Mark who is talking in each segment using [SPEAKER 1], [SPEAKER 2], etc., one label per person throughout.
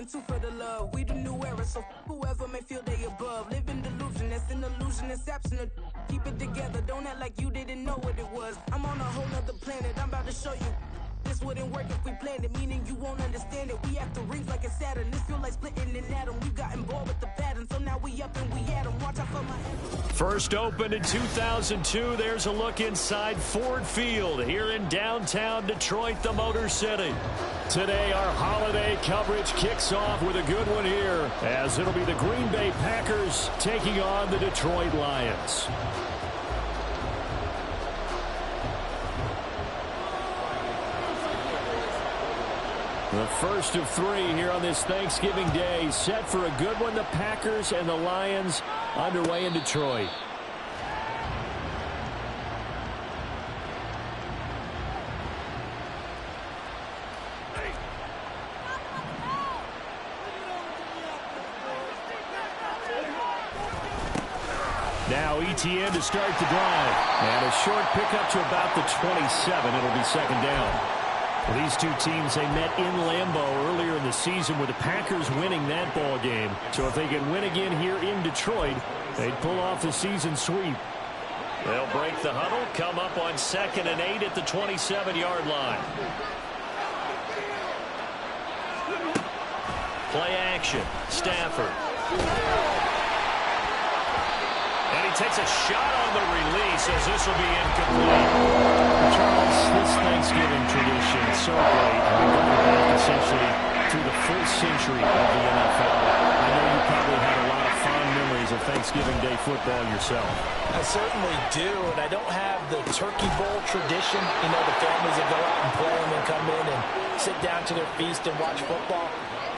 [SPEAKER 1] being two for the love. We the new era, so whoever may feel they above. Live in delusion, that's an illusion, that's absent. Keep it together, don't act like you didn't know what it was. I'm on a whole nother planet, I'm about to show you. This wouldn't work if we planned it, meaning you won't understand it. We have to rings like a Saturn. This feel like splitting an atom. We got involved with the pattern, so now we up and we at 'em. Watch out for my head.
[SPEAKER 2] First opened in 2002. There's a look inside Ford Field here in downtown Detroit, the Motor City. Today, our holiday coverage kicks off with a good one here, as it'll be the Green Bay Packers taking on the Detroit Lions. The first of three here on this Thanksgiving Day, set for a good one. The Packers and the Lions underway in Detroit. Now ETN to start the drive. And a short pickup to about the 27. It'll be second down. Well, these two teams, they met in Lambeau earlier in the season with the Packers winning that ball game. So if they can win again here in Detroit, they'd pull off the season sweep. They'll break the huddle, come up on 2nd and 8 at the 27-yard line. Play action. Stafford. And he takes a shot on the release as this will be incomplete. Charles, this Thanksgiving tradition is so great. We're going back essentially to the full century of the NFL. I know you probably had a lot of fond memories of Thanksgiving Day football yourself.
[SPEAKER 3] I certainly do, and I don't have the Turkey Bowl tradition. You know, the families that go out and play and then come in and sit down to their feast and watch football.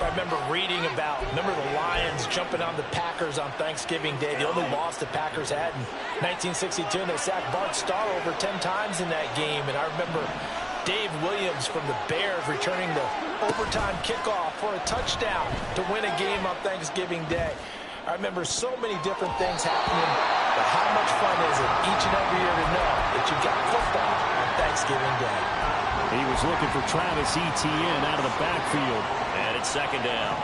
[SPEAKER 3] I remember reading about, remember the Lions jumping on the Packers on Thanksgiving Day. The only loss the Packers had in 1962, and they sacked Bart Starr over 10 times in that game. And I remember Dave Williams from the Bears returning the overtime kickoff for a touchdown to win a game on Thanksgiving Day. I remember so many different things happening, but how much fun is it each and every year to know that you got football on Thanksgiving Day?
[SPEAKER 2] He was looking for Travis Etienne out of the backfield. And it's second down.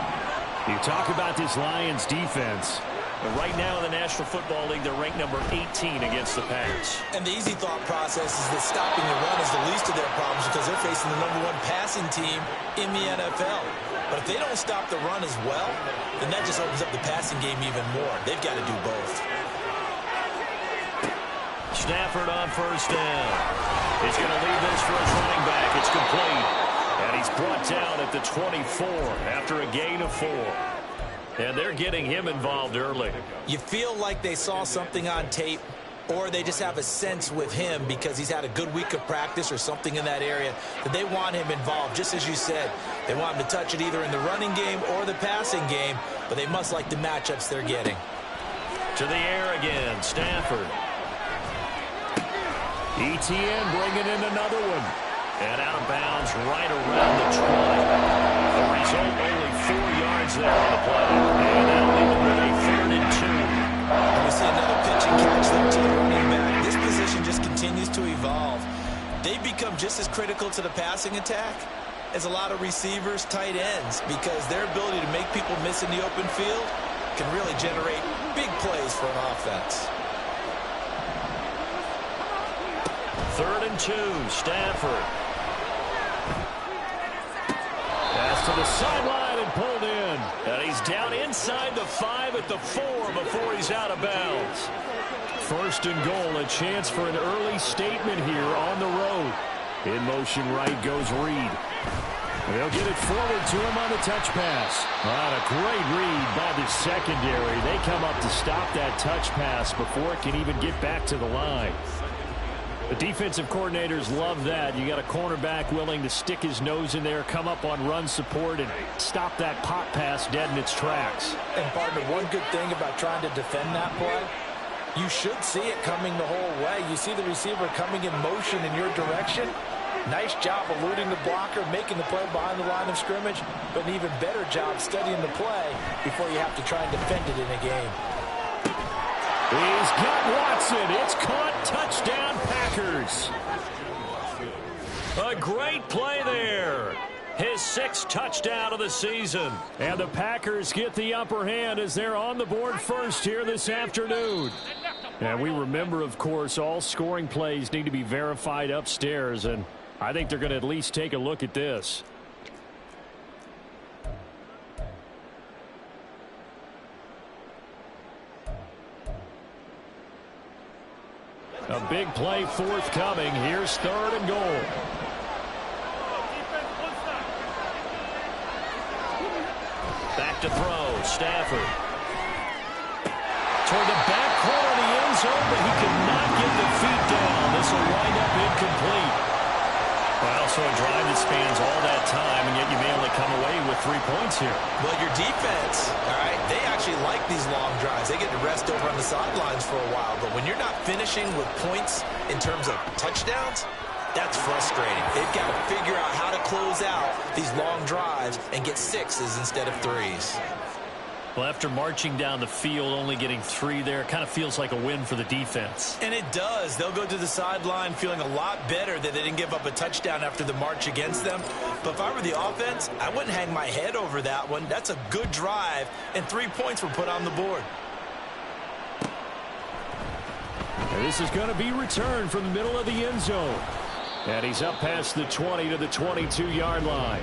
[SPEAKER 2] You talk about this Lions defense. But right now in the National Football League, they're ranked number 18 against the pass.
[SPEAKER 3] And the easy thought process is that stopping the run is the least of their problems because they're facing the #1 passing team in the NFL. But if they don't stop the run as well, then that just opens up the passing game even more. They've got to do both.
[SPEAKER 2] Stafford on first down. He's going to leave this for his running back. It's complete. And he's brought down at the 24 after a gain of 4. And they're getting him involved early.
[SPEAKER 3] You feel like they saw something on tape, or they just have a sense with him because he's had a good week of practice or something in that area that they want him involved. Just as you said, they want him to touch it either in the running game or the passing game, but they must like the matchups they're getting.
[SPEAKER 2] To the air again, Stafford. ETN bringing in another one. And out of bounds right around the 20. The result, only 4 yards there on the play. And that'll leave it with a 3rd and 2.
[SPEAKER 3] And we see another pitch and catch there to the running back. This position just continues to evolve. They've become just as critical to the passing attack as a lot of receivers, tight ends, because their ability to make people miss in the open field can really generate big plays for an offense.
[SPEAKER 2] 3rd and 2, Stafford. Pass to the sideline and pulled in. And he's down inside the 5 at the 4 before he's out of bounds. 1st and goal, a chance for an early statement here on the road. In motion right goes Reed. They'll get it forward to him on the touch pass. On a great read by the secondary. They come up to stop that touch pass before it can even get back to the line. The defensive coordinators love that. You got a cornerback willing to stick his nose in there, come up on run support, and stop that pop pass dead in its tracks.
[SPEAKER 3] And, partner, one good thing about trying to defend that play, you should see it coming the whole way. You see the receiver coming in motion in your direction. Nice job eluding the blocker, making the play behind the line of scrimmage, but an even better job studying the play before you have to try and defend it in a game.
[SPEAKER 2] He's got Watson. It's caught. Touchdown, Packers. A great play there. his 6th touchdown of the season. And the Packers get the upper hand as they're on the board first here this afternoon. And we remember, of course, all scoring plays need to be verified upstairs, and I think they're going to at least take a look at this. A big play forthcoming. Here's 3rd and goal. Back to throw. Stafford. Toward the back corner of the end zone, but he could not get the feet down. This will wind up incomplete. Well, so a drive that spans all that time, and yet you may only come away with 3 points here.
[SPEAKER 3] Well, your defense, all right, they actually like these long drives. They get to rest over on the sidelines for a while, but when you're not finishing with points in terms of touchdowns, that's frustrating. They've got to figure out how to close out these long drives and get 6s instead of 3s.
[SPEAKER 2] Well, after marching down the field, only getting 3 there, kind of feels like a win for the defense.
[SPEAKER 3] And it does. They'll go to the sideline feeling a lot better that they didn't give up a touchdown after the march against them. But if I were the offense, I wouldn't hang my head over that one. That's a good drive, and 3 points were put on the board.
[SPEAKER 2] And this is going to be returned from the middle of the end zone. And he's up past the 20 to the 22-yard line.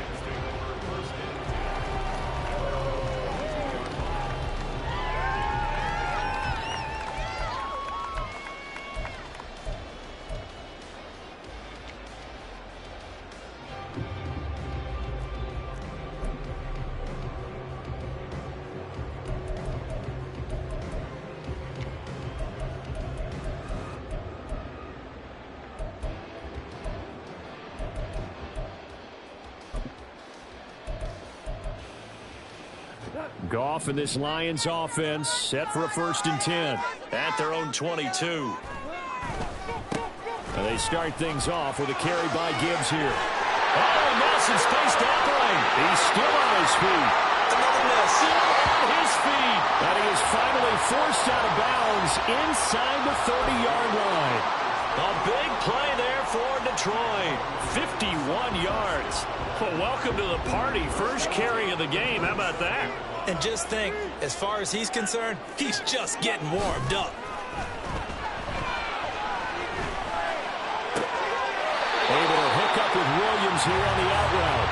[SPEAKER 2] Goff and this Lions offense set for a 1st and 10 at their own 22. And they start things off with a carry by Gibbs here. Oh, Nelson spaced operate. He's still on his feet.
[SPEAKER 3] Another miss.
[SPEAKER 2] Still on his feet. And he is finally forced out of bounds inside the 30-yard line. A big play there for Detroit. 51 yards. Well, welcome to the party. First carry of the game. How about that?
[SPEAKER 3] And just think, as far as he's concerned, he's just getting warmed up.
[SPEAKER 2] Able to hook up with Williams here on the out route.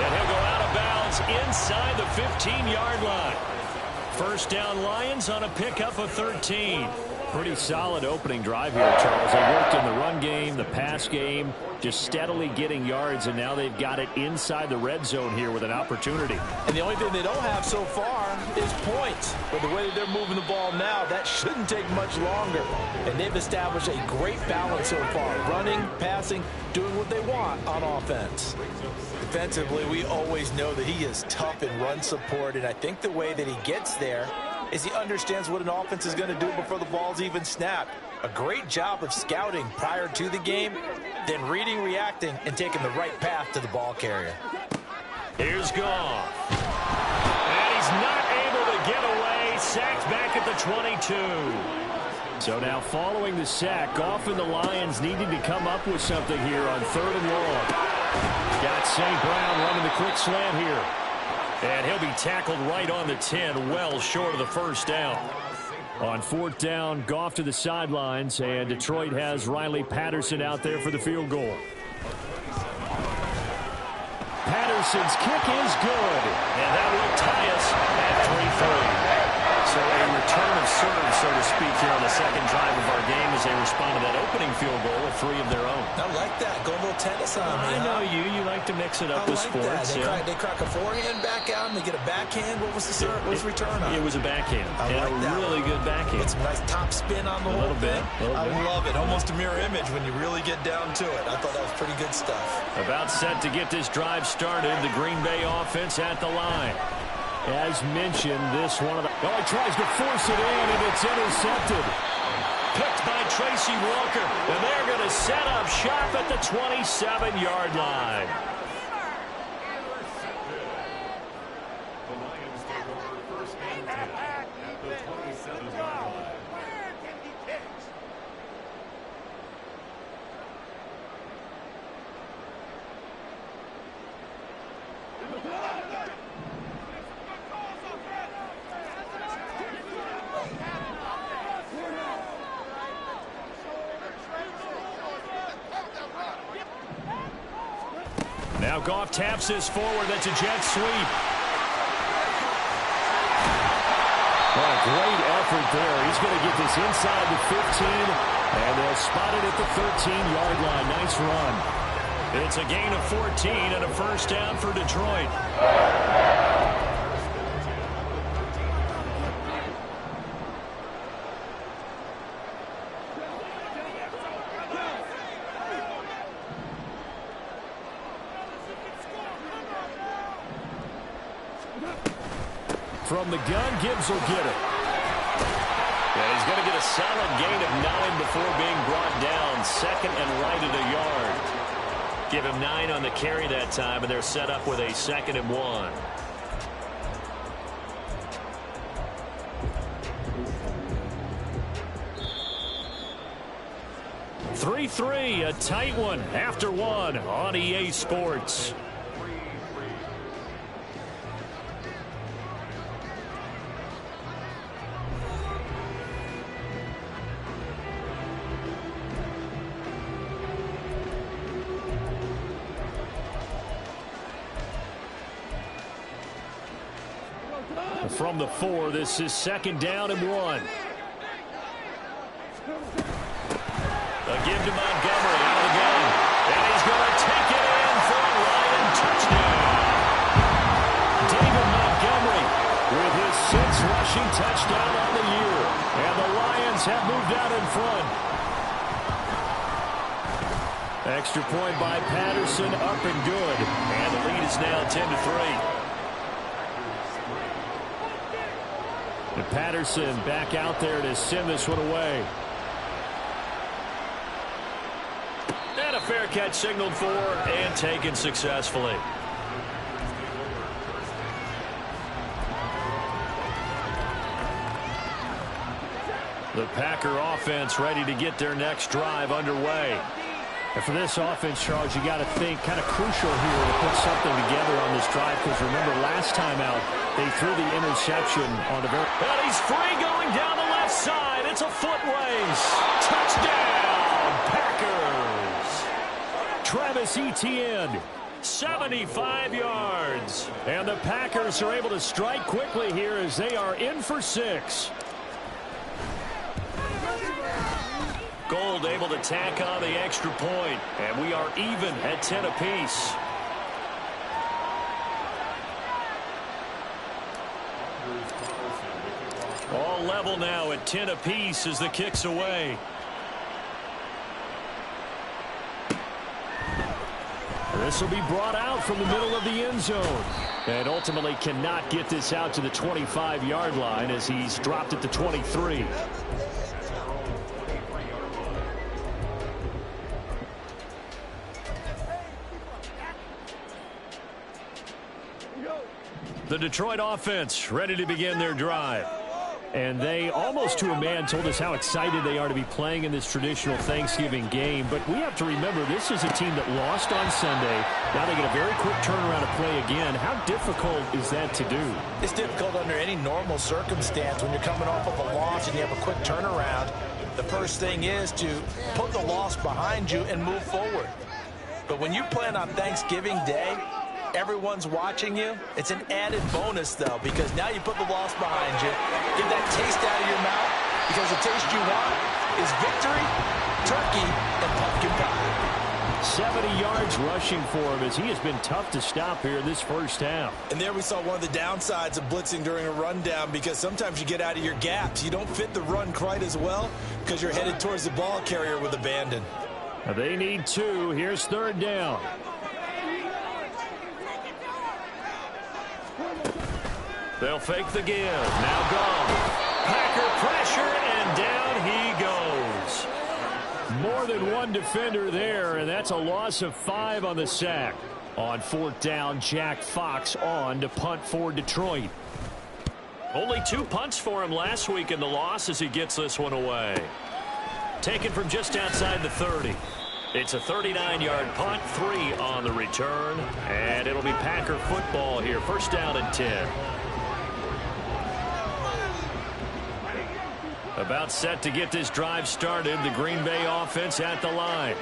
[SPEAKER 2] And he'll go out of bounds inside the 15-yard line. First down Lions on a pickup of 13. Pretty solid opening drive here, Charles. They worked in the run game, the pass game, just steadily getting yards, and now they've got it inside the red zone here with an opportunity.
[SPEAKER 3] And the only thing they don't have so far is points. But the way that they're moving the ball now, that shouldn't take much longer. And they've established a great balance so far. Running, passing, doing what they want on offense. Defensively, we always know that he is tough in run support, and I think the way that he gets there is he understands what an offense is going to do before the ball's even snapped. A great job of scouting prior to the game, then reading, reacting, and taking the right path to the ball carrier.
[SPEAKER 2] Here's Goff. And he's not able to get away. Sacked back at the 22. So now following the sack, Goff and the Lions needing to come up with something here on 3rd and long. Got St. Brown running the quick slant here. And he'll be tackled right on the 10, well short of the first down. On 4th down, Goff to the sidelines, and Detroit has Riley Patterson out there for the field goal. Patterson's kick is good, and that will tie us at 3-3. So a return of serve, so to speak, here on the second drive of our game as they respond to that opening field goal with 3 of their own.
[SPEAKER 3] I like that. Go a little tennis on me.
[SPEAKER 2] I know you. You like to mix it up with sports.
[SPEAKER 3] They crack a forehand back out and they get a backhand. What was the serve? What was the return on?
[SPEAKER 2] It was a backhand.
[SPEAKER 3] I like that.
[SPEAKER 2] Really good backhand.
[SPEAKER 3] Get some nice top spin on the whole thing. I love it. Almost a mirror image when you really get down to it. I thought that was pretty good stuff.
[SPEAKER 2] About set to get this drive started. The Green Bay offense at the line. As mentioned, this one of the... Oh, he tries to force it in, and it's intercepted. Picked by Tracy Walker. And they're going to set up shop at the 27-yard line. Now Goff taps this forward. That's a jet sweep. What a great effort there. He's going to get this inside the 15, and they'll spot it at the 13-yard line. Nice run. It's a gain of 14 and a first down for Detroit. From the gun, Gibbs will get it. And he's going to get a solid gain of 9 before being brought down. Second and right at a yard. Give him 9 on the carry that time, and they're set up with a 2nd and 1. A tight one after one on EA Sports. From the 4, this is 2nd down and 1. A give to Montgomery out of the gun. And he's going to take it in for a Lion touchdown. David Montgomery with his 6th rushing touchdown on the year. And the Lions have moved out in front. Extra point by Patterson, up and good. And the lead is now 10-3. And Patterson back out there to send this one away. And a fair catch signaled for and taken successfully. The Packer offense ready to get their next drive underway. And for this offense, Charles, you got to think kind of crucial here to put something together on this drive, because remember last time out they threw the interception on the very. But he's free going down the left side. It's a foot race. Touchdown, Packers. Travis Etienne, 75 yards. And the Packers are able to strike quickly here as they are in for 6. Gold able to tack on the extra point, and we are even at 10 apiece. All level now at 10 apiece as the kick's away. This will be brought out from the middle of the end zone. And ultimately cannot get this out to the 25-yard line as he's dropped at the 23. The Detroit offense ready to begin their drive. And they, almost to a man, told us how excited they are to be playing in this traditional Thanksgiving game. But we have to remember, this is a team that lost on Sunday. Now they get a very quick turnaround to play again. How difficult is that to do?
[SPEAKER 3] It's difficult under any normal circumstance when you're coming off of a loss and you have a quick turnaround. The first thing is to put the loss behind you and move forward. But when you plan on Thanksgiving Day, everyone's watching you. It's an added bonus, though, because now you put the loss behind you. Get that taste out of your mouth, because the taste you want is victory, turkey, and pumpkin pie.
[SPEAKER 2] 70 yards rushing for him as he has been tough to stop here in this first half.
[SPEAKER 4] And there we saw one of the downsides of blitzing during a rundown, because sometimes you get out of your gaps. You don't fit the run quite as well because you're headed towards the ball carrier with abandon.
[SPEAKER 2] They need 2. Here's 3rd down. They'll fake the give. Now gone. Packer pressure, and down he goes. More than one defender there, and that's a loss of 5 on the sack. On 4th down, Jack Fox on to punt for Detroit. Only 2 punts for him last week in the loss as he gets this one away. Taken from just outside the 30. It's a 39-yard punt, 3 on the return, and it'll be Packer football here. 1st down and 10. About set to get this drive started. The Green Bay offense at the line.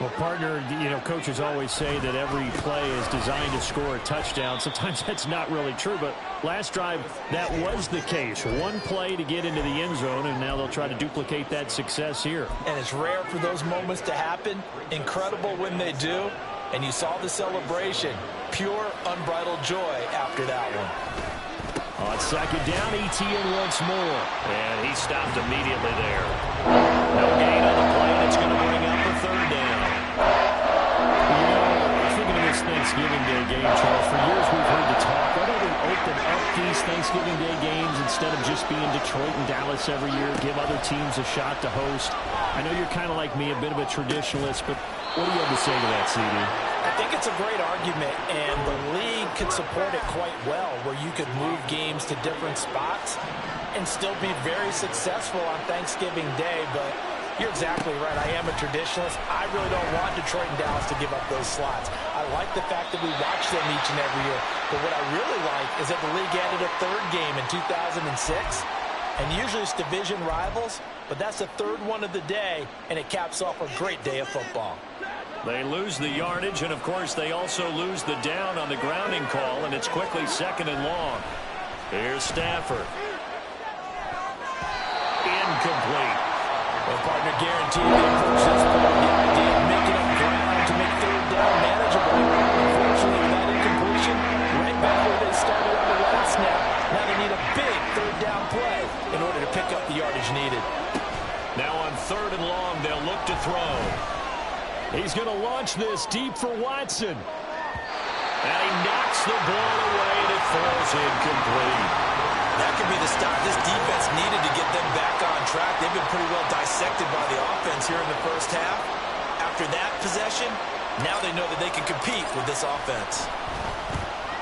[SPEAKER 2] Well, partner, coaches always say that every play is designed to score a touchdown. Sometimes that's not really true, but last drive, that was the case. One play to get into the end zone, and now they'll try to duplicate that success here.
[SPEAKER 3] And it's rare for those moments to happen. Incredible when they do. And you saw the celebration. Pure, unbridled joy after that one.
[SPEAKER 2] On second down, Etienne once more. And he stopped immediately there. No gain on the play, and it's going to bring up a third down. Thinking of this Thanksgiving Day game, Charles, for years we've heard the talk. Why don't we open up these Thanksgiving Day games instead of just being Detroit and Dallas every year, give other teams a shot to host? I know you're kind of like me, a bit of a traditionalist, but what do you have to say to that, CD?
[SPEAKER 3] I think it's a great argument, and the league could support it quite well, where you could move games to different spots and still be very successful on Thanksgiving Day. But you're exactly right. I am a traditionalist. I really don't want Detroit and Dallas to give up those slots. I like the fact that we watch them each and every year. But what I really like is that the league added a third game in 2006. And usually it's division rivals, but that's the third one of the day, and it caps off a great day of football.
[SPEAKER 2] They lose the yardage, and, of course, they also lose the down on the grounding call, and it's quickly second and long. Here's Stafford. Incomplete.
[SPEAKER 3] Well, partner, guaranteed they approach this point with the idea of making up ground to make third down manageable. Unfortunately, with that incompletion, right back where they started on the last snap, now they need a big third down play in order to pick up the yardage needed.
[SPEAKER 2] Now on third and long, they'll look to throw. He's going to launch this deep for Watson. And he knocks the ball away, and it falls incomplete.
[SPEAKER 4] That could be the stop this defense needed to get them back on track. They've been pretty well dissected by the offense here in the first half. After that possession, now they know that they can compete with this offense.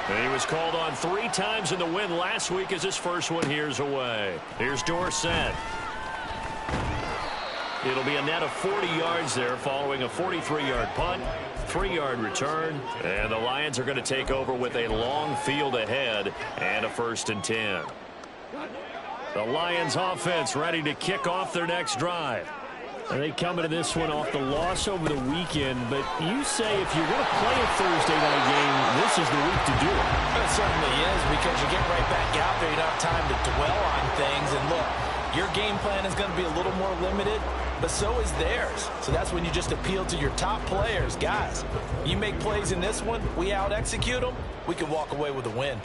[SPEAKER 2] And he was called on 3 times in the win last week as his first one here's away. Here's Dorsett. It'll be a net of 40 yards there following a 43-yard punt, 3-yard return, and the Lions are going to take over with a long field ahead and a 1st and 10. The Lions offense ready to kick off their next drive. And they come into this one off the loss over the weekend, but you say if you're going to play a Thursday night game, this is the week to do it.
[SPEAKER 3] It certainly is, because you get right back out there. You don't have time to dwell on things. And look, your game plan is going to be a little more limited, but so is theirs. So that's when you just appeal to your top players. Guys, you make plays in this one, we out-execute them, we can walk away with a win.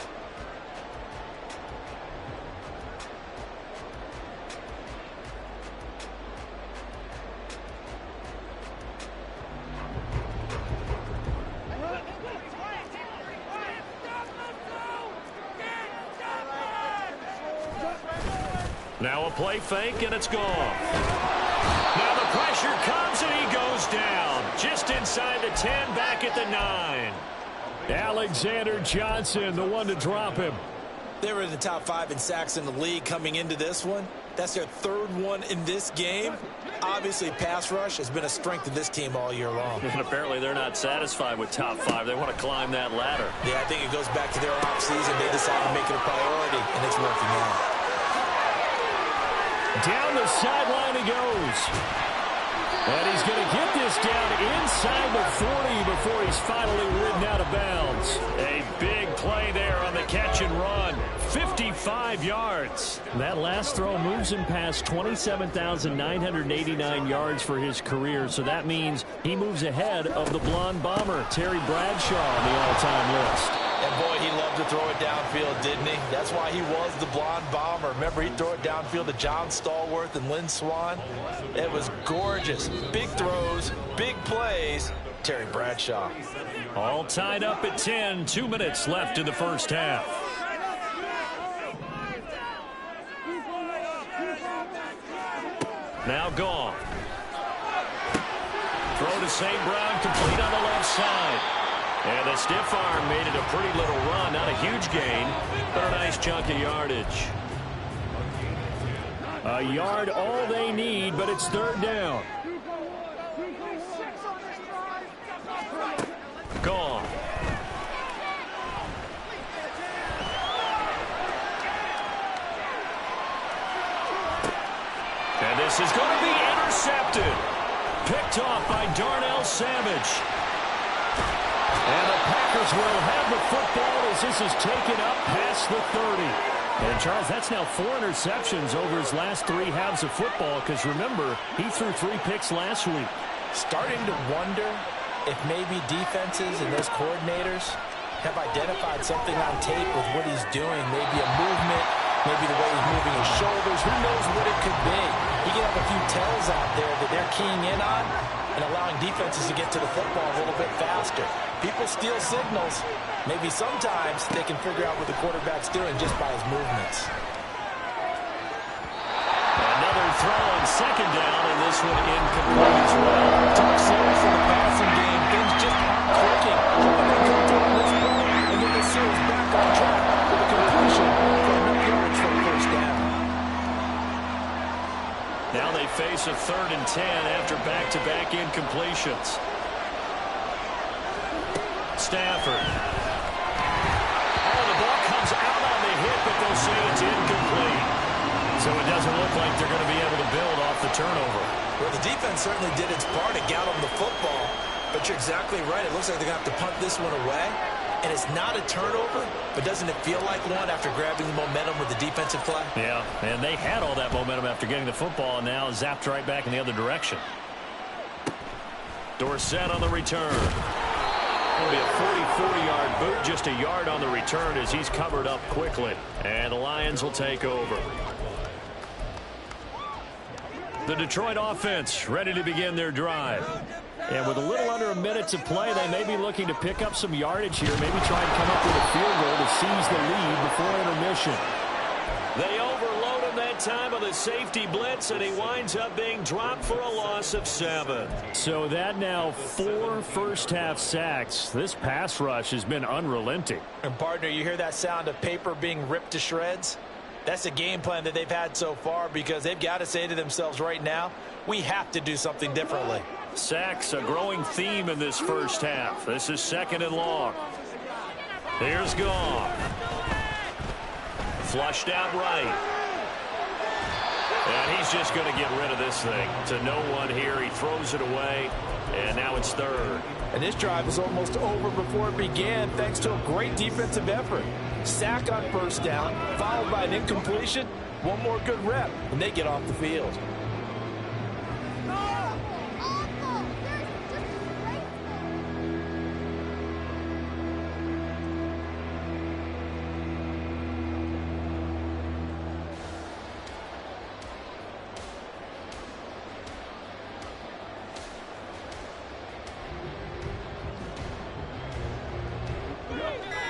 [SPEAKER 2] Now a play fake, and it's gone. Now the pressure comes, and he goes down. Just inside the 10, back at the 9. Alexander Johnson, the one to drop him.
[SPEAKER 4] They were in the top 5 in sacks in the league coming into this one. That's their 3rd one in this game. Obviously, pass rush has been a strength of this team all year long.
[SPEAKER 2] And apparently they're not satisfied with top 5. They want to climb that ladder.
[SPEAKER 4] Yeah, I think it goes back to their offseason. They decided to make it a priority, and it's working out.
[SPEAKER 2] Down the sideline he goes. And he's going to get this down inside the 40 before he's finally ridden out of bounds. A big play there on the catch and run. 55 yards. That last throw moves him past 27,989 yards for his career. So that means he moves ahead of the blonde bomber, Terry Bradshaw, on the all-time list.
[SPEAKER 3] And boy, he loved to throw it downfield, didn't he? That's why he was the blonde bomber. Remember, he'd throw it downfield to John Stallworth and Lynn Swann. It was gorgeous. Big throws, big plays. Terry Bradshaw.
[SPEAKER 2] All tied up at 10. 2 minutes left in the first half. Now gone. Throw to St. Brown, complete on the left side. And the stiff arm made it a pretty little run. Not a huge gain, but a nice chunk of yardage. A yard all they need, but it's 3rd down. Gone. And this is going to be intercepted. Picked off by Darnell Savage. And the Packers will have the football as this is taken up past the 30. And, Charles, that's now 4 interceptions over his last 3 halves of football because, remember, he threw 3 picks last week.
[SPEAKER 3] Starting to wonder if maybe defenses and those coordinators have identified something on tape with what he's doing. Maybe a movement, maybe the way he's moving his shoulders. Who knows what it could be? He could have a few tells out there that they're keying in on and allowing defenses to get to the football a little bit faster. People steal signals. Maybe sometimes they can figure out what the quarterback's doing just by his movements.
[SPEAKER 2] Another throw on second down, and this one incomplete as well.
[SPEAKER 3] Talk serious in the passing game. Things just aren't clicking. They come down this play, and then the series back on track with a completion for enough yards for the first down.
[SPEAKER 2] Now they face a 3rd and 10 after back-to-back incompletions. Stafford. Oh, the ball comes out on the hit, but they'll say it's incomplete. So it doesn't look like they're going to be able to build off the turnover.
[SPEAKER 4] Well, the defense certainly did its part to get them the football, but you're exactly right. It looks like they're going to have to punt this one away. And it's not a turnover, but doesn't it feel like one after grabbing the momentum with the defensive play?
[SPEAKER 2] Yeah, and they had all that momentum after getting the football, and now zapped right back in the other direction. Dorsett on the return. It'll be a 40-yard boot, just a yard on the return as he's covered up quickly. And the Lions will take over. The Detroit offense ready to begin their drive. And with a little under a minute to play, they may be looking to pick up some yardage here, maybe try and come up with a field goal to seize the lead before intermission. They overload him that time with a safety blitz, and he winds up being dropped for a loss of 7. So that now 4 first-half sacks. This pass rush has been unrelenting.
[SPEAKER 3] And, partner, you hear that sound of paper being ripped to shreds? That's the game plan that they've had so far because they've got to say to themselves right now, we have to do something differently.
[SPEAKER 2] Sacks, a growing theme in this first half. This is 2nd and long. Here's Goff. Flushed out right. And he's just going to get rid of this thing. To no one here. He throws it away. And now it's 3rd.
[SPEAKER 3] And this drive is almost over before it began thanks to a great defensive effort. Sack on first down, followed by an incompletion. One more good rep, and they get off the field.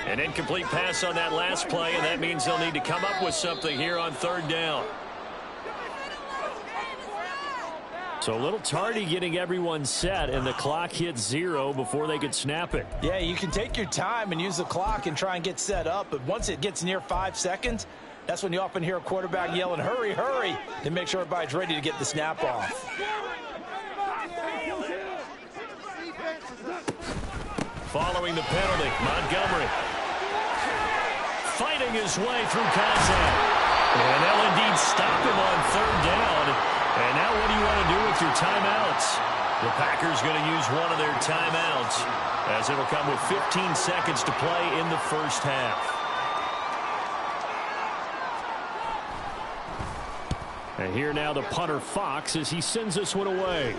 [SPEAKER 2] An incomplete pass on that last play, and that means they'll need to come up with something here on 3rd down. So a little tardy getting everyone set, and the clock hits 0 before they could snap it.
[SPEAKER 3] Yeah, you can take your time and use the clock and try and get set up, but once it gets near 5 seconds, that's when you often hear a quarterback yelling, hurry, hurry, to make sure everybody's ready to get the snap off.
[SPEAKER 2] Following the penalty, Montgomery fighting his way through contact. And they'll indeed stop him on 3rd down. And now what do you want to do with your timeouts? The Packers going to use one of their timeouts as it'll come with 15 seconds to play in the first half. And here now the punter Fox as he sends this one away.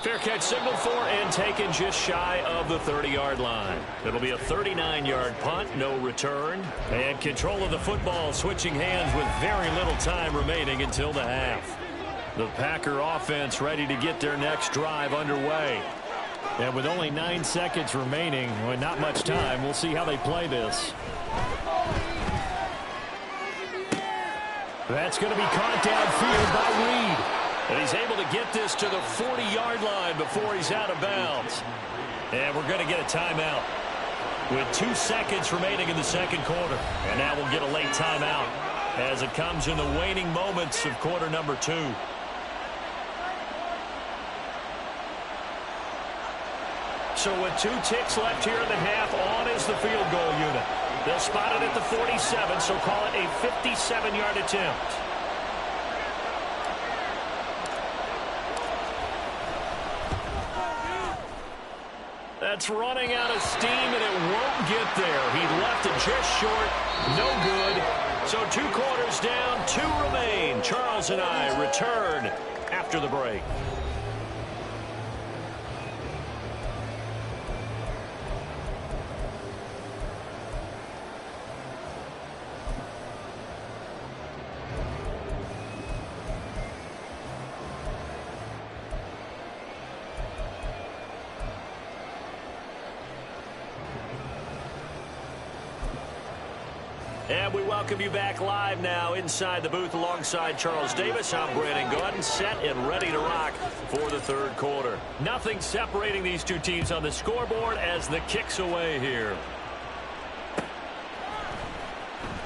[SPEAKER 2] Fair catch signaled for and taken just shy of the 30-yard line. It'll be a 39-yard punt, no return. And control of the football switching hands with very little time remaining until the half. The Packer offense ready to get their next drive underway. And with only 9 seconds remaining, well, not much time, we'll see how they play this. That's going to be caught downfield by Reed. And he's able to get this to the 40-yard line before he's out of bounds. And we're going to get a timeout with 2 seconds remaining in the second quarter. And now we'll get a late timeout as it comes in the waning moments of quarter number 2. So with 2 ticks left here in the half, on is the field goal unit. They'll spot it at the 47, so call it a 57-yard attempt. That's running out of steam, and it won't get there. He left it just short. No good. So 2 quarters down, 2 remain. Charles and I return after the break. And we welcome you back live now inside the booth alongside Charles Davis. I'm Brandon Gaudin, set and ready to rock for the 3rd quarter. Nothing separating these 2 teams on the scoreboard as the kick's away here.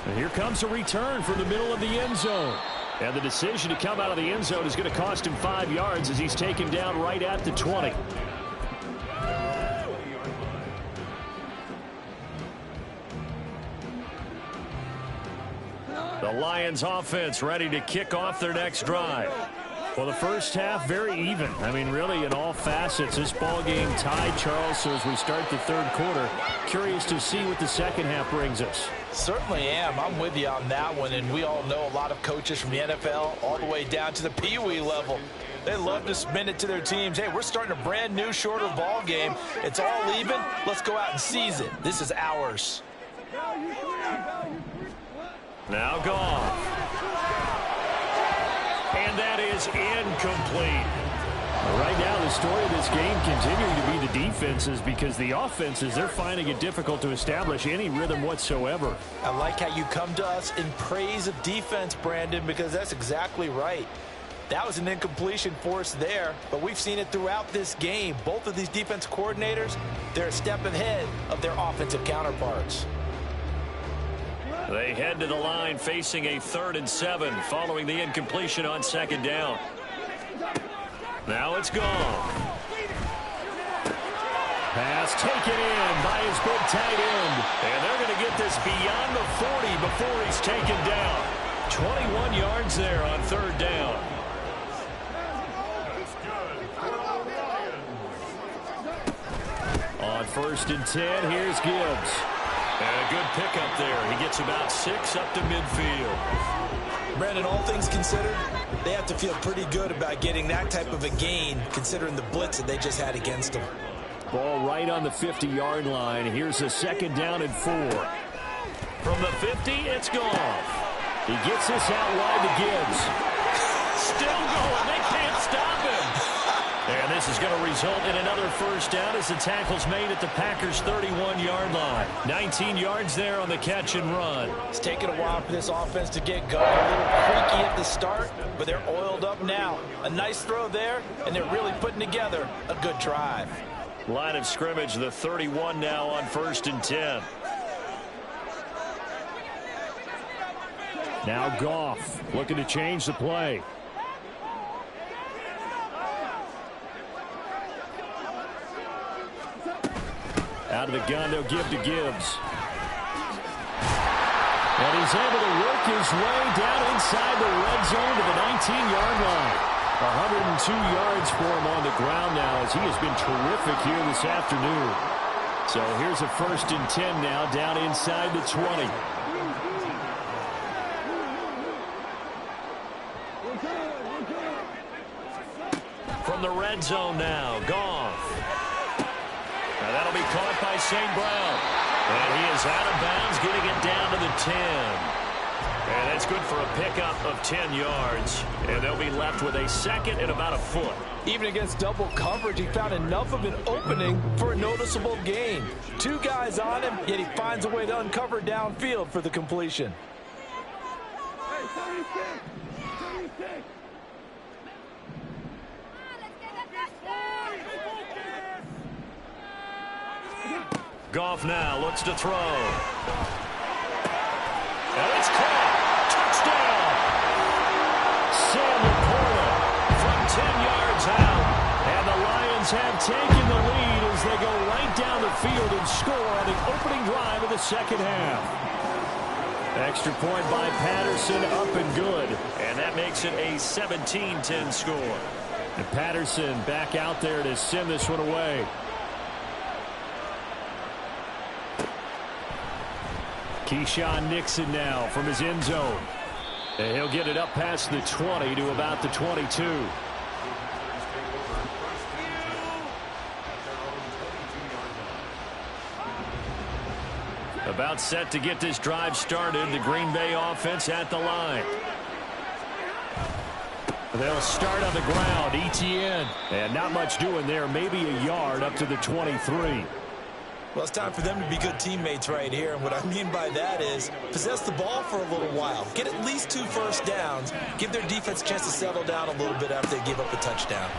[SPEAKER 2] And here comes a return from the middle of the end zone. And the decision to come out of the end zone is going to cost him 5 yards as he's taken down right at the 20. The Lions offense ready to kick off their next drive. Well, the first half, very even. I mean, really, in all facets, this ball game tied, Charles. So as we start the 3rd quarter, curious to see what the second half brings us.
[SPEAKER 3] Certainly am. I'm with you on that one. And we all know a lot of coaches from the NFL all the way down to the Pee Wee level. They love to spin it to their teams. Hey, we're starting a brand new, shorter ball game. It's all even. Let's go out and seize it. This is ours.
[SPEAKER 2] Now Goff. And that is incomplete. Right now, the story of this game continuing to be the defenses, because the offenses, they're finding it difficult to establish any rhythm whatsoever.
[SPEAKER 3] I like how you come to us in praise of defense, Brandon, because that's exactly right. That was an incompletion for us there, but we've seen it throughout this game. Both of these defense coordinators, they're a step ahead of their offensive counterparts.
[SPEAKER 2] They head to the line facing a 3rd and 7 following the incompletion on 2nd down. Now it's gone. Pass taken in by his big tight end. And they're going to get this beyond the 40 before he's taken down. 21 yards there on 3rd down. On 1st and 10, here's Gibbs. And a good pickup there. He gets about 6 up to midfield.
[SPEAKER 4] Brandon, all things considered, they have to feel pretty good about getting that type of a gain, considering the blitz that they just had against them.
[SPEAKER 2] Ball right on the 50-yard line. Here's a 2nd down and 4. From the 50, it's Goff. He gets this out wide to Gibbs. Still going. They can't stop him. And this is going to result in another 1st down as the tackle's made at the Packers' 31-yard line. 19 yards there on the catch and run.
[SPEAKER 3] It's taken a while for this offense to get going. A little creaky at the start, but they're oiled up now. A nice throw there, and they're really putting together a good drive.
[SPEAKER 2] Line of scrimmage, the 31 now on 1st and 10. Now Goff looking to change the play. Out of the gun, they'll give to Gibbs. And he's able to work his way down inside the red zone to the 19-yard line. 102 yards for him on the ground now as he has been terrific here this afternoon. So here's a 1st and 10 now down inside the 20. From the red zone now, Goff. Now that'll be caught by St. Brown. And he is out of bounds, getting it down to the 10. And that's good for a pickup of 10 yards. And they'll be left with a 2nd and about a foot.
[SPEAKER 3] Even against double coverage, he found enough of an opening for a noticeable gain. 2 guys on him, yet he finds a way to uncover downfield for the completion.
[SPEAKER 2] Goff now looks to throw. And it's caught. Touchdown. Sam Laporta from 10 yards out. And the Lions have taken the lead as they go right down the field and score on the opening drive of the 2nd half. Extra point by Patterson, up and good. And that makes it a 17-10 score. And Patterson back out there to send this one away. Keyshawn Nixon now from his end zone. And he'll get it up past the 20 to about the 22. About set to get this drive started. The Green Bay offense at the line. They'll start on the ground. ETN. And not much doing there. Maybe a yard up to the 23.
[SPEAKER 4] Well, it's time for them to be good teammates right here. And what I mean by that is possess the ball for a little while. Get at least 2 first downs. Give their defense a chance to settle down a little bit after they give up a touchdown.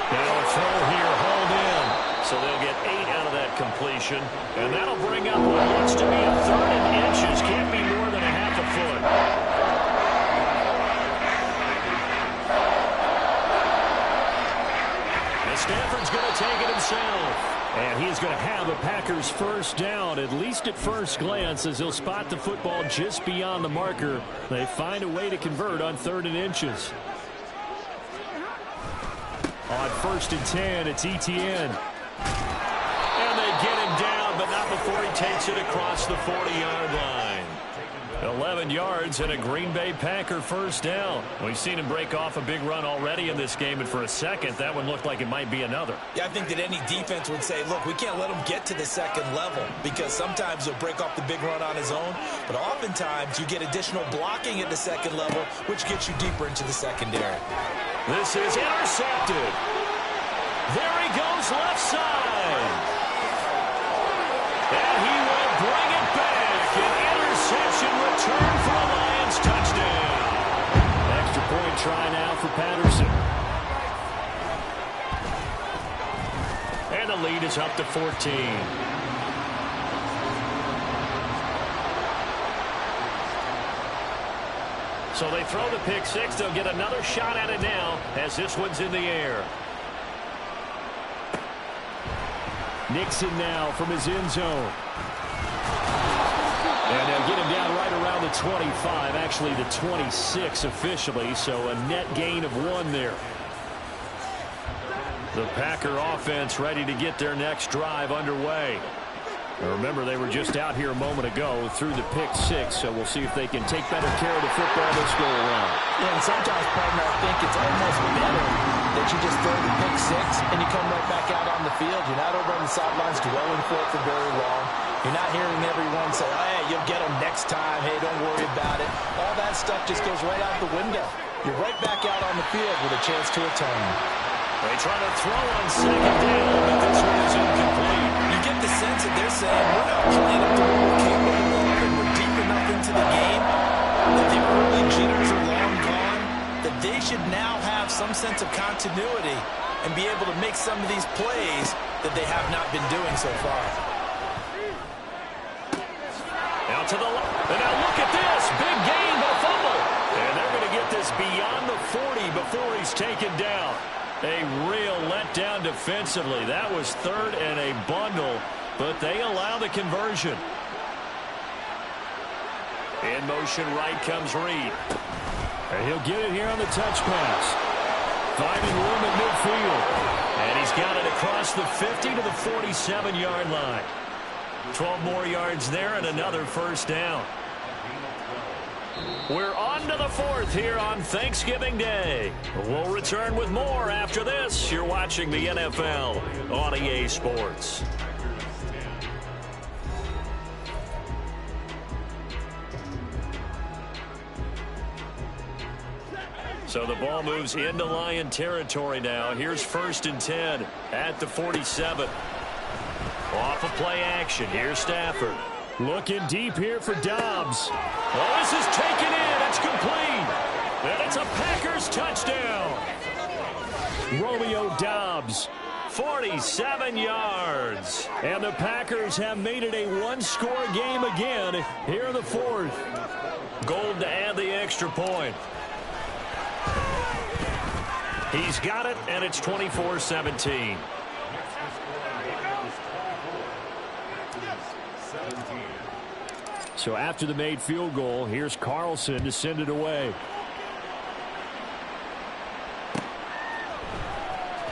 [SPEAKER 2] They'll throw here, hold in. So they'll get 8 out of that completion. And that'll bring up what looks to be a 3rd and inches. Can't be more than a half a foot. And Stafford's going to take it himself. And he's going to have a Packers first down, at least at first glance, as he'll spot the football just beyond the marker. They find a way to convert on 3rd and inches. On 1st and 10, it's ETN. And they get him down, but not before he takes it across the 40-yard line. 11 yards and a Green Bay Packer first down. We've seen him break off a big run already in this game, and for a second, that one looked like it might be another.
[SPEAKER 4] Yeah, I think that any defense would say, look, we can't let him get to the second level, because sometimes he'll break off the big run on his own, but oftentimes you get additional blocking at the second level, which gets you deeper into the secondary.
[SPEAKER 2] This is intercepted. There he goes left side. And he will bring it back. An interception return for a Lions touchdown. Extra point try now for Patterson. And the lead is up to 14. So they throw the pick six. They'll get another shot at it now as this one's in the air. Nixon now from his end zone. And they'll get him down right around the 25, actually the 26 officially, so a net gain of 1 there. The Packer offense ready to get their next drive underway. Now remember, they were just out here a moment ago through the pick six, so we'll see if they can take better care of the football this go around.
[SPEAKER 3] Yeah, and sometimes, partner, I think it's almost better that you just throw the pick six and you come right back out on the field. You're not over on the sidelines dwelling for it for very long. You're not hearing everyone say, oh, hey, you'll get them next time. Hey, don't worry about it. All that stuff just goes right out the window. You're right back out on the field with a chance to atone.
[SPEAKER 2] They try to throw on second down, but this one is incomplete.
[SPEAKER 4] You get the sense that they're saying, we're not playing up to what we're capable of, and we're deep enough into the game that the early jitters are long gone, that they should now have some sense of continuity and be able to make some of these plays that they have not been doing so far.
[SPEAKER 2] Now to the left. And now look at this. Big gain, but a fumble. And they're going to get this beyond the 40 before he's taken down. A real letdown defensively. That was 3rd and a bundle, but they allow the conversion. In motion right comes Reed. And he'll get it here on the touch pass. Finding room at midfield. And he's got it across the 50 to the 47-yard line. 12 more yards there and another first down. We're on to the 4th here on Thanksgiving Day. We'll return with more after this. You're watching the NFL on EA Sports. So the ball moves into Lion territory now. Here's 1st and 10 at the 47. Off of play action. Here's Stafford. Looking deep here for Dobbs. Oh, this is taken in. It's complete. And it's a Packers touchdown. Romeo Dobbs, 47 yards. And the Packers have made it a one-score game again here in the 4th. Gold to add the extra point. He's got it, and it's 24-17. So after the made field goal, here's Carlson to send it away.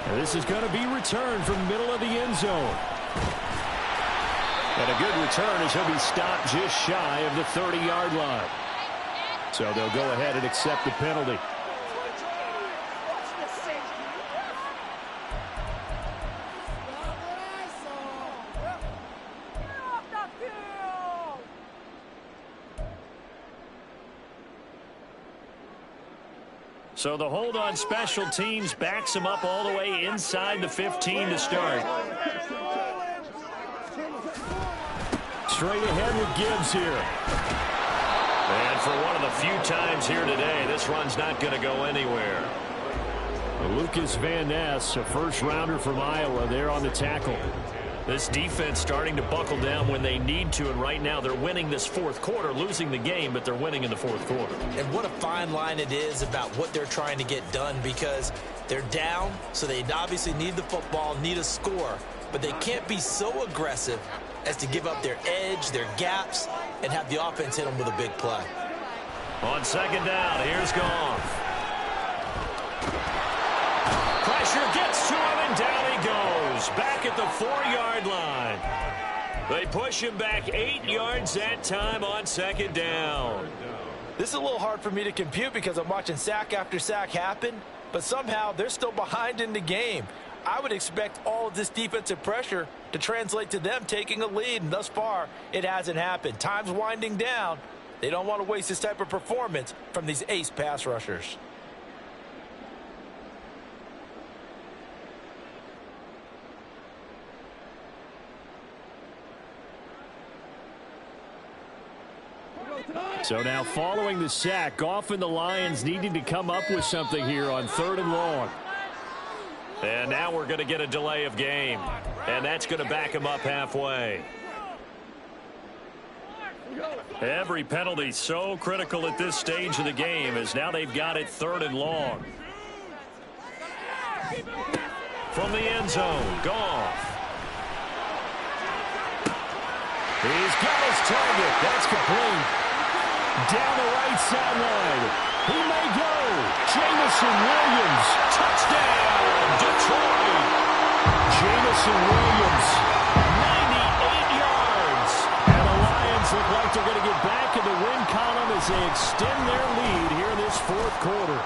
[SPEAKER 2] And this is going to be returned from the middle of the end zone. And a good return as he'll be stopped just shy of the 30-yard line. So they'll go ahead and accept the penalty. So the hold on special teams backs him up all the way inside the 15 to start. Straight ahead with Gibbs here. And for one of the few times here today, this run's not going to go anywhere. Lucas Van Ness, a first-rounder from Iowa, there on the tackle. This defense starting to buckle down when they need to, and right now they're winning this fourth quarter, losing the game, but they're winning in the fourth quarter.
[SPEAKER 3] And what a fine line it is about what they're trying to get done, because they're down, so they obviously need the football, need a score, but they can't be so aggressive as to give up their edge, their gaps, and have the offense hit them with a big play.
[SPEAKER 2] On second down, here's Goff. Pressure gets to him, and down he goes. Back at the 4-yard line. They push him back 8 yards that time on second down.
[SPEAKER 3] This is a little hard for me to compute because I'm watching sack after sack happen, but somehow they're still behind in the game. I would expect all of this defensive pressure to translate to them taking a lead, and thus far, it hasn't happened. Time's winding down. They don't want to waste this type of performance from these ace pass rushers.
[SPEAKER 2] So now following the sack, Goff and the Lions needing to come up with something here on 3rd and long. And now we're going to get a delay of game. And that's going to back him up halfway. Every penalty so critical at this stage of the game, as now they've got it 3rd and long. From the end zone, Goff. He's got his target. That's complete. Down the right sideline. He may go. Jamison Williams. Touchdown, Detroit. Jamison Williams, 98 yards. And the Lions look like they're going to get back in the win column as they extend their lead here in this fourth quarter.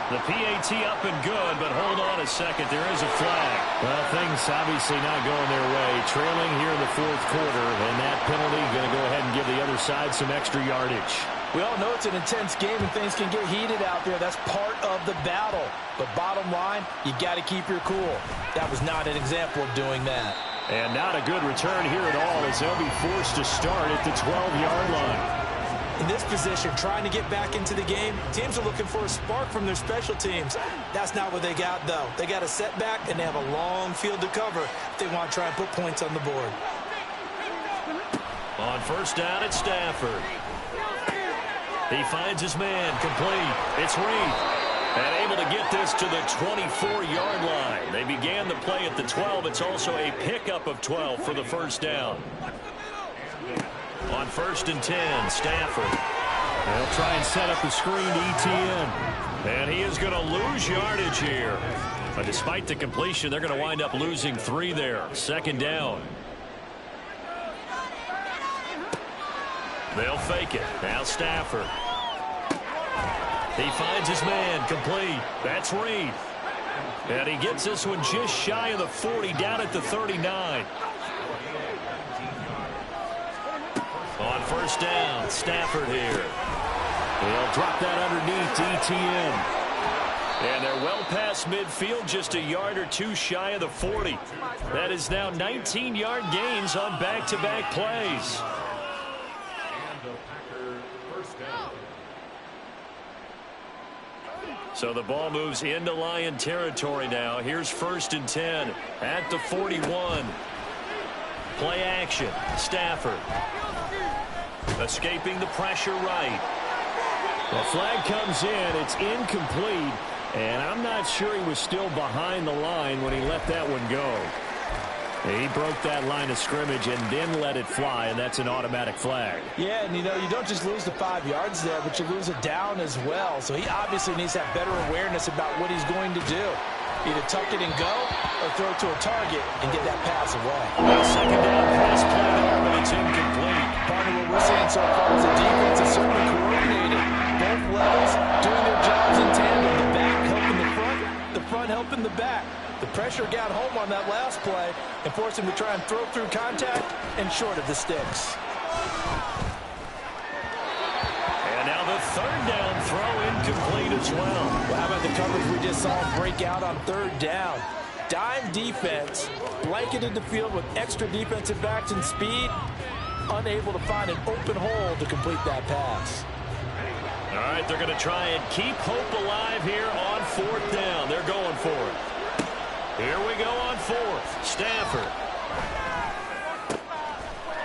[SPEAKER 2] The PAT up and good, but hold on a second. There is a flag. Well, things obviously not going their way. Trailing here in the fourth quarter, and that penalty going to go ahead and give the other side some extra yardage.
[SPEAKER 3] We all know it's an intense game and things can get heated out there. That's part of the battle. But bottom line, you got to keep your cool. That was not an example of doing that.
[SPEAKER 2] And not a good return here at all, as they'll be forced to start at the 12-yard line.
[SPEAKER 3] In this position, trying to get back into the game, teams are looking for a spark from their special teams. That's not what they got, though. They got a setback, and they have a long field to cover if they want to try and put points on the board.
[SPEAKER 2] On first down, it's Stafford. He finds his man, complete. It's Reed. And able to get this to the 24-yard line. They began the play at the 12. It's also a pickup of 12 for the first down. On first and 10, Stafford. They'll try and set up the screen to ETN. And he is going to lose yardage here. But despite the completion, they're going to wind up losing 3 there. Second down. They'll fake it. Now Stafford. He finds his man, complete. That's Reed. And he gets this one just shy of the 40, down at the 39. On first down, Stafford here. He'll drop that underneath to ETN. And they're well past midfield, just a yard or two shy of the 40. That is now 19-yard gains on back-to-back plays. So the ball moves into Lion territory now. Here's first and 10 at the 41. Play action, Stafford. Escaping the pressure right. The flag comes in. It's incomplete. And I'm not sure he was still behind the line when he let that one go. He broke that line of scrimmage and then let it fly, and that's an automatic flag.
[SPEAKER 3] Yeah, and you know, you don't just lose the 5 yards there, but you lose it down as well. So he obviously needs to have better awareness about what he's going to do. Either tuck it and go or throw it to a target and get that pass away.
[SPEAKER 2] Second down pass play there, but it's incomplete.
[SPEAKER 3] Partner, what we're seeing so far is the defense is certainly coordinated. Both levels doing their jobs in tandem. The back helping the front helping the back. The pressure got home on that last play and forced him to try and throw through contact and short of the sticks.
[SPEAKER 2] And now the third down throw incomplete as well.
[SPEAKER 3] Well, how about the coverage we just saw him break out on third down? Dime defense, blanketed the field with extra defensive backs and speed, unable to find an open hole to complete that pass.
[SPEAKER 2] All right, they're going to try and keep hope alive here on fourth down. They're going for it. Here we go on fourth. Stafford.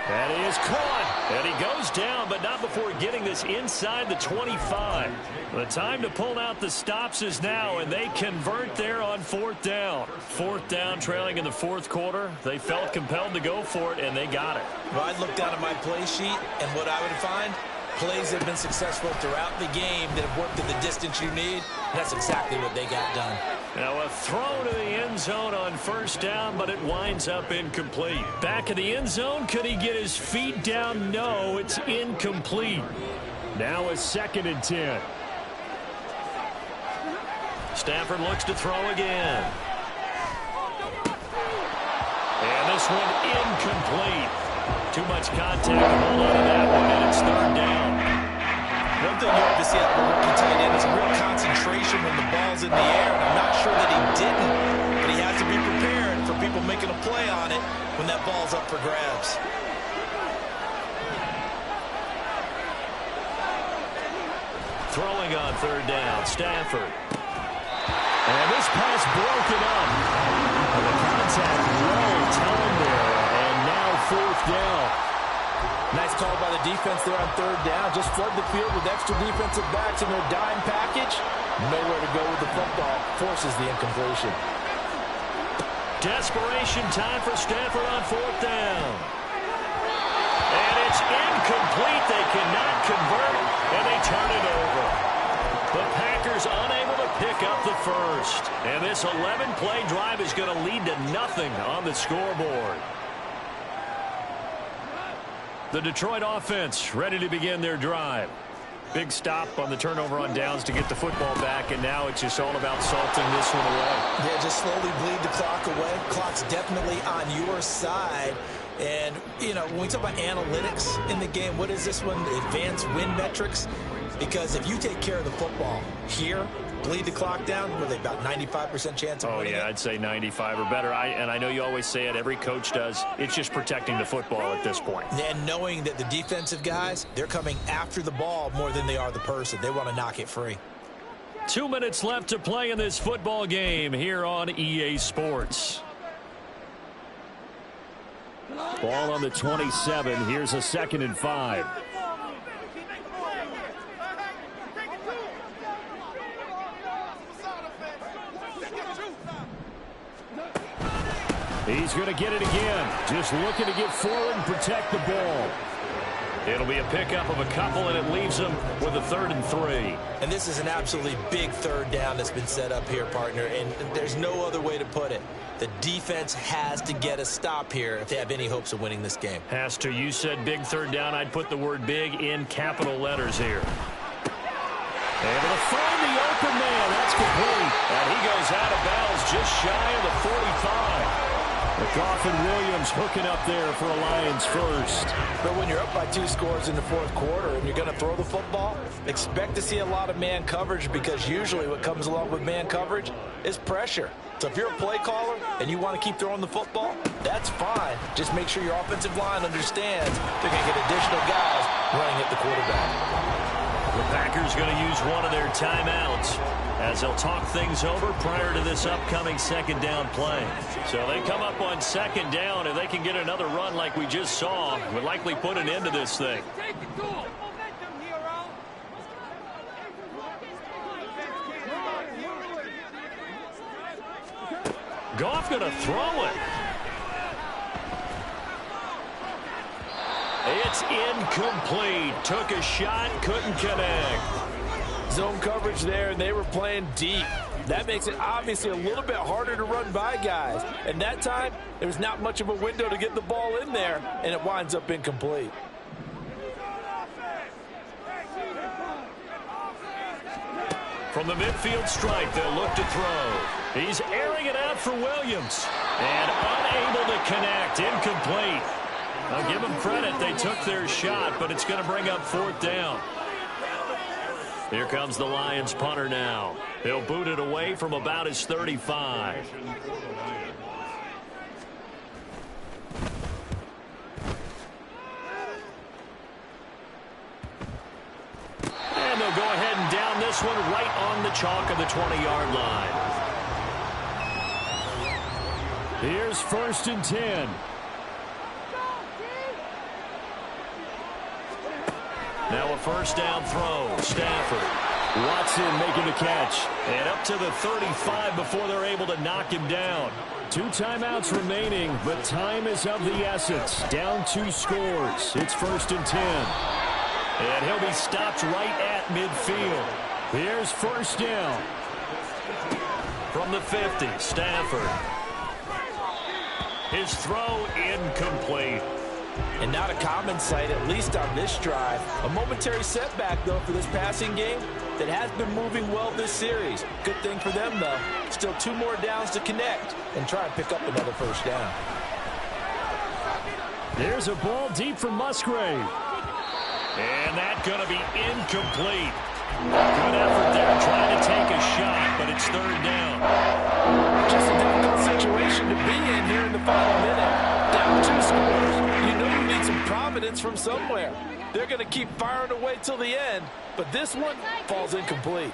[SPEAKER 2] And he is caught. And he goes down, but not before getting this inside the 25. The time to pull out the stops is now, and they convert there on fourth down. Fourth down, trailing in the fourth quarter. They felt compelled to go for it, and they got it.
[SPEAKER 4] Well, I'd look down at my play sheet, and what I would find, plays that have been successful throughout the game that have worked at the distance you need. And that's exactly what they got done.
[SPEAKER 2] Now a throw to the end zone on first down, but it winds up incomplete. Back in the end zone, could he get his feet down? No, it's incomplete. Now a 2nd and 10. Stafford looks to throw again. And this one incomplete. Too much contact to hold on to that one, and it's third down.
[SPEAKER 4] One thing you have to see out of a rookie tight end is a real concentration when the ball's in the air, and I'm not sure that he didn't, but he has to be prepared for people making a play on it when that ball's up for grabs.
[SPEAKER 2] Throwing on third down, Stafford. And this pass broken up. And the contact well timed there, and now fourth down.
[SPEAKER 3] Nice call by the defense there on third down. Just flood the field with extra defensive backs in their dime package. Nowhere to go with the football. Forces the incompletion.
[SPEAKER 2] Desperation time for Stafford on fourth down. And it's incomplete. They cannot convert, and they turn it over. The Packers unable to pick up the first. And this 11-play drive is going to lead to nothing on the scoreboard. The Detroit offense ready to begin their drive. Big stop on the turnover on downs to get the football back, and now it's just all about salting this one away.
[SPEAKER 4] Yeah, just slowly bleed the clock away. Clock's definitely on your side. And, you know, when we talk about analytics in the game, what is this one? Advanced win metrics? Because if you take care of the football here, bleed the clock down, with about 95% chance of winning it.
[SPEAKER 2] I'd say 95 or better. And I know you always say it, every coach does. It's just protecting the football at this point.
[SPEAKER 4] And knowing that the defensive guys, they're coming after the ball more than they are the person. They want to knock it free.
[SPEAKER 2] 2 minutes left to play in this football game here on EA Sports. Ball on the 27. Here's a 2nd and 5. He's going to get it again. Just looking to get forward and protect the ball. It'll be a pickup of a couple, and it leaves them with a 3rd and 3.
[SPEAKER 4] And this is an absolutely big third down that's been set up here, partner, and there's no other way to put it. The defense has to get a stop here if they have any hopes of winning this game.
[SPEAKER 2] Has to. You said big third down. I'd put the word big in capital letters here. Able to find the open man. That's complete. And he goes out of bounds just shy of the 45. McGoffin Williams hooking up there for a Lions first.
[SPEAKER 3] But when you're up by 2 scores in the fourth quarter and you're going to throw the football, expect to see a lot of man coverage, because usually what comes along with man coverage is pressure. So if you're a play caller and you want to keep throwing the football, that's fine. Just make sure your offensive line understands they're going to get additional guys running at the quarterback.
[SPEAKER 2] The Packers going to use one of their timeouts as they'll talk things over prior to this upcoming 2nd down play. So they come up on 2nd down, and they can get another run like we just saw. Would likely put an end to this thing. Goff going to throw it. It's incomplete. Took a shot, couldn't connect.
[SPEAKER 3] Zone coverage there, and they were playing deep. That makes it obviously a little bit harder to run by guys. And that time, there's not much of a window to get the ball in there, and it winds up incomplete.
[SPEAKER 2] From the midfield stripe, they'll look to throw. He's airing it out for Williams. And unable to connect. Incomplete. I'll give them credit. They took their shot, but it's going to bring up 4th down. Here comes the Lions punter now. He'll boot it away from about his 35. And they'll go ahead and down this one right on the chalk of the 20-yard line. Here's 1st and 10. Now a 1st down throw. Stafford. Watson making the catch. And up to the 35 before they're able to knock him down. 2 timeouts remaining, but time is of the essence. Down 2 scores. It's 1st and 10. And he'll be stopped right at midfield. Here's 1st down. From the 50, Stafford. His throw incomplete.
[SPEAKER 3] And not a common sight, at least on this drive. A momentary setback, though, for this passing game that has been moving well this series. Good thing for them, though. Still 2 more downs to connect and try and pick up another 1st down.
[SPEAKER 2] There's a ball deep from Musgrave. And that's going to be incomplete. Good effort there trying to take a shot, but it's 3rd down.
[SPEAKER 3] Just a difficult situation to be in here in the final minute. Down 2 scores. You know you need some providence from somewhere. They're going to keep firing away till the end, but this one falls incomplete.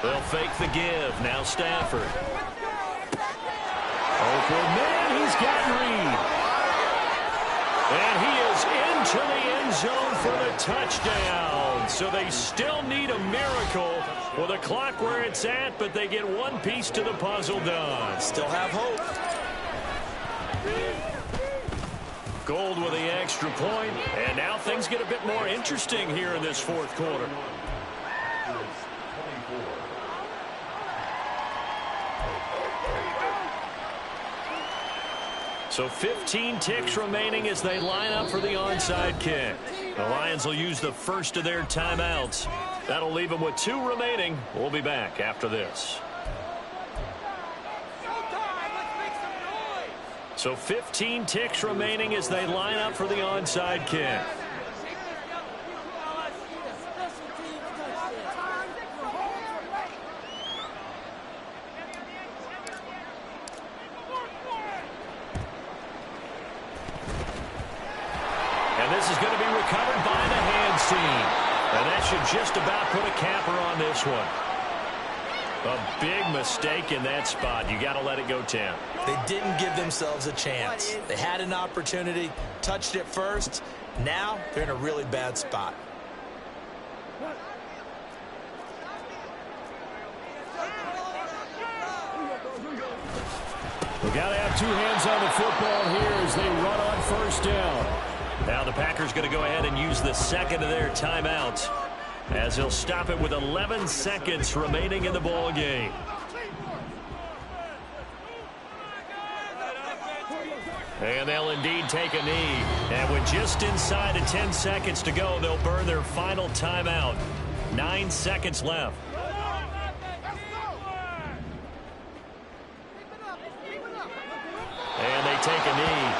[SPEAKER 2] They'll fake the give. Now Stafford. Open man, he's got Reed. And he is into the end zone for the touchdown. So they still need a miracle with the clock where it's at, but they get one piece to the puzzle done.
[SPEAKER 4] Still have hope.
[SPEAKER 2] Gold with the extra point, and now things get a bit more interesting here in this 4th quarter. So 15 ticks remaining as they line up for the onside kick. The Lions will use the first of their timeouts. That'll leave them with 2 remaining. We'll be back after this. So 15 ticks remaining as they line up for the onside kick. And this is going to be recovered by the hands team. And that should just about put a capper on this one. A big mistake in that spot. You got to let it go 10.
[SPEAKER 4] They didn't give themselves a chance. They had an opportunity, touched it first. Now they're in a really bad spot.
[SPEAKER 2] We got to have 2 hands on the football here as they run on 1st down. Now the Packers going to go ahead and use the second of their timeouts as they'll stop it with 11 seconds remaining in the ball game. And they'll indeed take a knee. And with just inside of 10 seconds to go, they'll burn their final timeout. 9 seconds left. And they take a knee.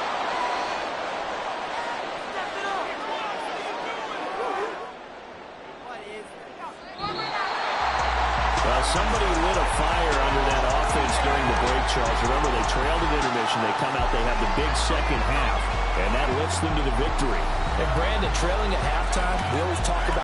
[SPEAKER 2] Well, somebody lit a fire under that offense during the break, Charles. Remember, they trailed at intermission. They come out, they have the big second half, and that lifts them to the victory.
[SPEAKER 3] And Brandon, trailing at halftime, we always talk about